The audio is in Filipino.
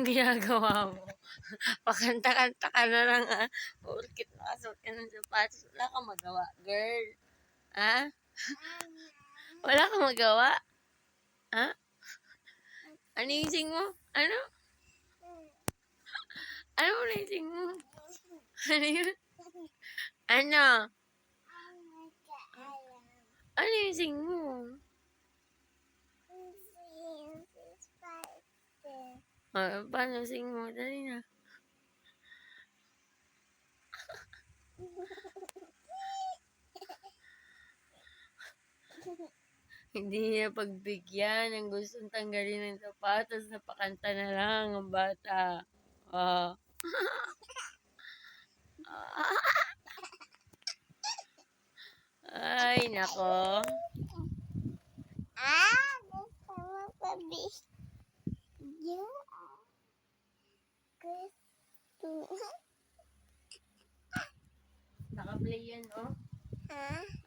Anong ginagawa mo? Pakanta-kanta ka na lang, ah. Porket nakasuot ka ng sapatos, wala kang magawa, girl. Ha? Wala kang magawa? Ha? Ano yung sing mo? Ano? Ano mo na yung sing mo? Ano yun? Ano? Ano yung sing mo? Paano sing mo? Dali na. Hindi niya pagbigyan ang gustong tanggalin ng sapatos, napakanta na lang ang bata. Oh. Ay, nako. Gusto mo pabigyan? Gusto. Naka-play yan, oh. Ha?